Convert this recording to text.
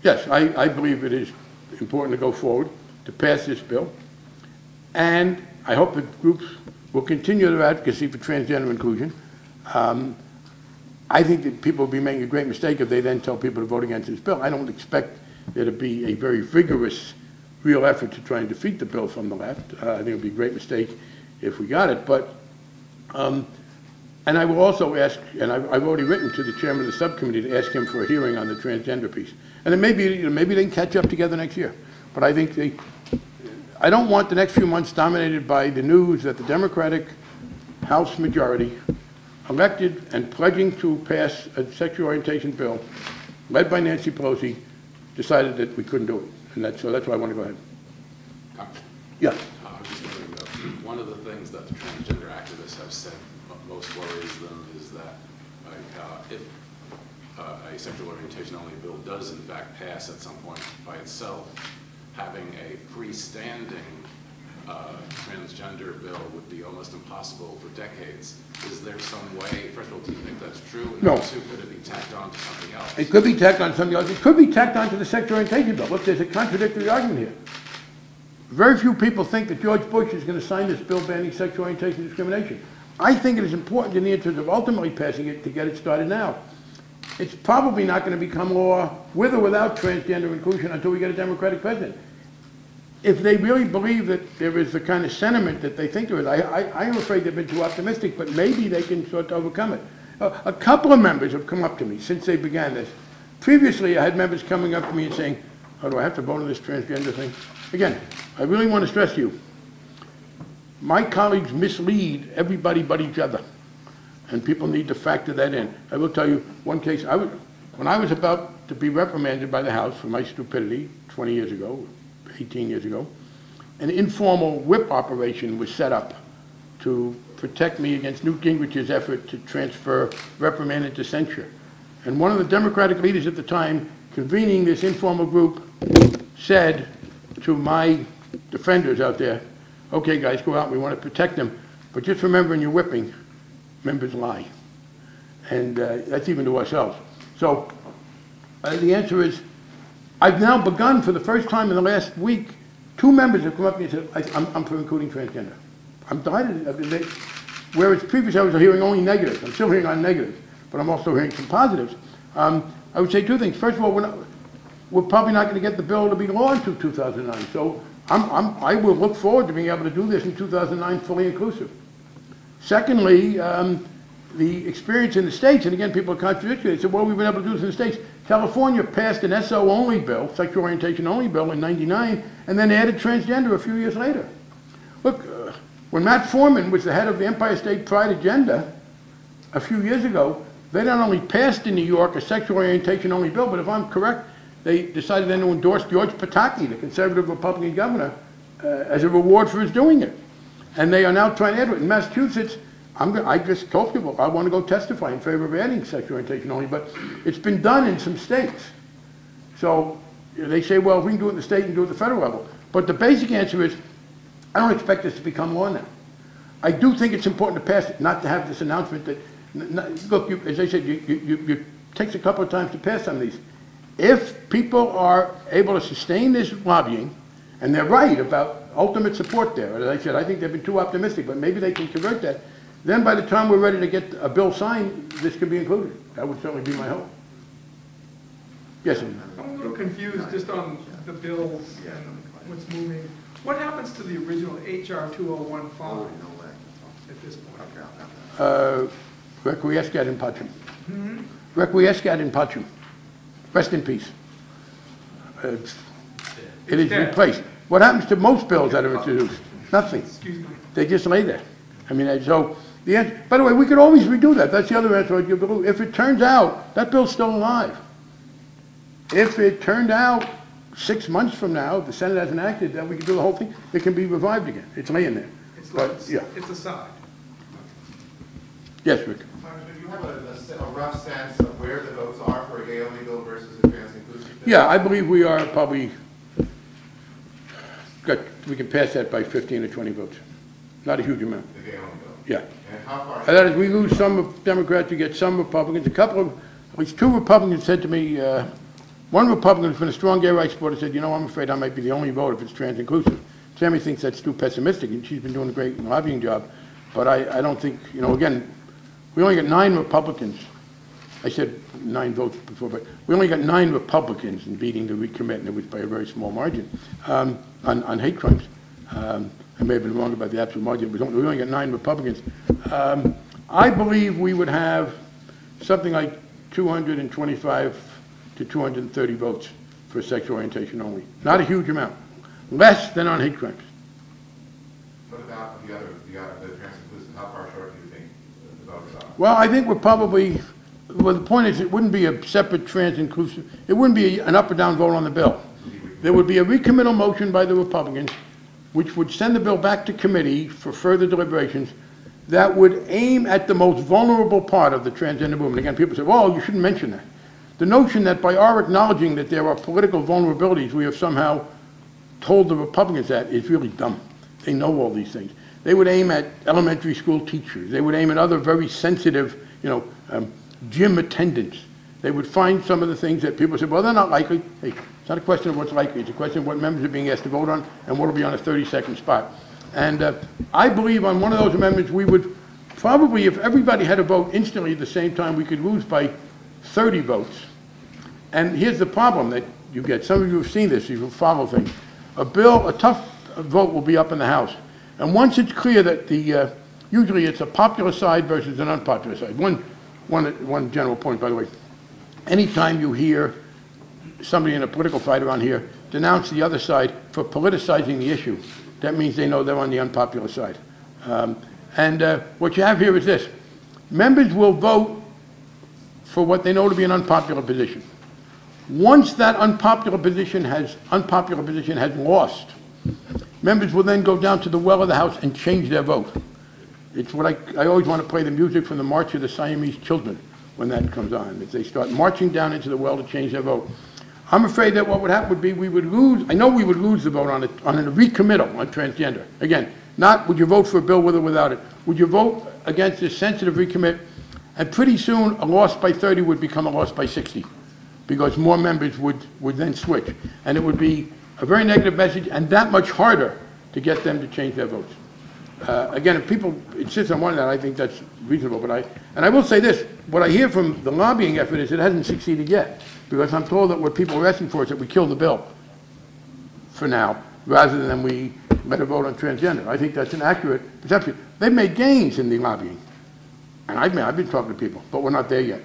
Yes, I believe it is important to go forward, to pass this bill. And I hope that groups will continue their advocacy for transgender inclusion. I think that people will be making a great mistake if they then tell people to vote against this bill. I don't expect there to be a very vigorous, real effort to try and defeat the bill from the left. I think it would be a great mistake if we got it. But, and I will also ask, and I've already written to the chairman of the subcommittee to ask him for a hearing on the transgender piece. And then maybe, maybe they can catch up together next year. But I think I don't want the next few months dominated by the news that the Democratic House majority elected and pledging to pass a sexual orientation bill led by Nancy Pelosi decided that we couldn't do it. And so that's why I want to go ahead. Yeah. I was just wondering, one of the things that the transgender activists have said most worries them is that if a sexual orientation only bill does in fact pass at some point by itself, having a freestanding transgender bill would be almost impossible for decades. Is there some way, first of all, do you think that's true? And no. Also, could it be tacked on to something else? It could be tacked on to something else. It could be tacked on to the sexual orientation bill. Look, there's a contradictory argument here. Very few people think that George Bush is going to sign this bill banning sexual orientation discrimination. I think it is important in the interest of ultimately passing it to get it started now. It's probably not going to become law with or without transgender inclusion until we get a Democratic president. If they really believe that there is the kind of sentiment that they think there is, I am afraid they've been too optimistic, but maybe they can sort of overcome it. A couple of members have come up to me since they began this. Previously, I had members coming up to me and saying, oh, do I have to vote on this transgender thing? Again, I really want to stress to you, my colleagues mislead everybody but each other, and people need to factor that in. I will tell you one case. When I was about to be reprimanded by the House for my stupidity 20 years ago, 18 years ago, an informal whip operation was set up to protect me against Newt Gingrich's effort to transfer reprimand into censure. And one of the Democratic leaders at the time, convening this informal group, said to my defenders out there, okay guys, go out, we want to protect them, but just remember in your whipping, members lie. And that's even to ourselves. So the answer is, I've now begun for the first time in the last week, 2 members have come up to me and said, I'm for including transgender. I'm delighted. Whereas previously I was hearing only negatives. I'm still hearing on negatives, but I'm also hearing some positives. I would say 2 things. First of all, we're probably not going to get the bill to be law until 2009. So I will look forward to being able to do this in 2009 fully inclusive. Secondly, the experience in the states, and again, people are contradictory. They said, well, we've been able to do this in the states. California passed an SO-only bill, sexual orientation-only bill in '99, and then added transgender a few years later. Look, when Matt Foreman was the head of the Empire State Pride agenda a few years ago, they not only passed in New York a sexual orientation-only bill, but if I'm correct, they decided then to endorse George Pataki, the conservative Republican governor, as a reward for his doing it. And they are now trying to add it. In Massachusetts, I just told people I want to go testify in favor of adding sexual orientation only, but it's been done in some states. So they say, well, if we can do it in the state, we can do it at the federal level. But the basic answer is, I don't expect this to become law now. I do think it's important to pass it, not to have this announcement that, look, as I said, it takes a couple of times to pass some of these. If people are able to sustain this lobbying, and they're right about ultimate support there, as I said, I think they've been too optimistic, but maybe they can convert that. Then by the time we're ready to get a bill signed, this can be included. That would certainly be my hope. Yes, I'm a little confused just on the bills and what's moving. What happens to the original HR 2015 at this point? Requiescat in pacem. Requiescat in pacem. Rest in peace. It is replaced. What happens to most bills that are introduced? Nothing. Excuse me. They just lay there. I mean, so the answer, by the way, we could always redo that. That's the other answer I'd give. If it turns out that bill's still alive, if it turned out 6 months from now, if the Senate hasn't acted, then we can do the whole thing. It can be revived again. It's laying there. It's a side. Yes, Rick. Do you have a rough sense of where the votes are for a gay-only bill versus advanced inclusive bill? Yeah, I believe we are probably, we can pass that by 15 or 20 votes. Not a huge amount. The gay-only bill? Yeah. And how far? That is, we lose some Democrats, we get some Republicans. At least 2 Republicans said to me One Republican who's been a strong gay rights supporter said, you know, I'm afraid I might be the only vote if it's trans inclusive. Tammy thinks that's too pessimistic, and she's been doing a great lobbying job. But I don't think, you know, again, we only got 9 Republicans. I said 9 votes before, but we only got 9 Republicans in beating the recommit, and it was by a very small margin on hate crimes. I may have been wrong about the absolute margin, but we only got 9 Republicans. I believe we would have something like 225 to 230 votes for sexual orientation only. Not a huge amount. Less than on hate crimes. What about the trans inclusive? How far short do you think the votes are? Well, I think we're probably, well, the point is it wouldn't be a separate trans inclusive, it wouldn't be an up or down vote on the bill. There would be a recommittal motion by the Republicans, which would send the bill back to committee for further deliberations that would aim at the most vulnerable part of the transgender movement. Again, people say, well, you shouldn't mention that. The notion that by our acknowledging that there are political vulnerabilities, we have somehow told the Republicans that is really dumb. They know all these things. They would aim at elementary school teachers. They would aim at other very sensitive, you know, gym attendants. They would find some of the things that people say, well, they're not likely. Hey, it's not a question of what's likely. It's a question of what members are being asked to vote on and what will be on a 30-second spot. And I believe on one of those amendments, we would probably, if everybody had a vote instantly at the same time, we could lose by 30 votes. And here's the problem that you get. Some of you have seen this, you follow things. A tough vote will be up in the House. And once it's clear that usually it's a popular side versus an unpopular side. One general point, by the way. Anytime you hear somebody in a political fight around here denounce the other side for politicizing the issue, that means they know they're on the unpopular side. What you have here is this. Members will vote for what they know to be an unpopular position. Once that unpopular position has lost, members will then go down to the well of the House and change their vote. It's what I always want to play the music from the March of the Siamese Children when that comes on. If they start marching down into the well to change their vote. I'm afraid that what would happen would be we would lose, I know we would lose the vote on a recommittal on transgender. Again, not would you vote for a bill with or without it. Would you vote against this sensitive recommit? And pretty soon a loss by 30 would become a loss by 60 because more members would then switch. And it would be a very negative message and that much harder to get them to change their votes. Again, if people insist on one of that, I think that's reasonable. But I will say this, what I hear from the lobbying effort is it hasn't succeeded yet. Because I'm told that what people are asking for is that we kill the bill for now, rather than we let a vote on transgender. I think that's an accurate perception. They've made gains in the lobbying. And I've been talking to people, but we're not there yet.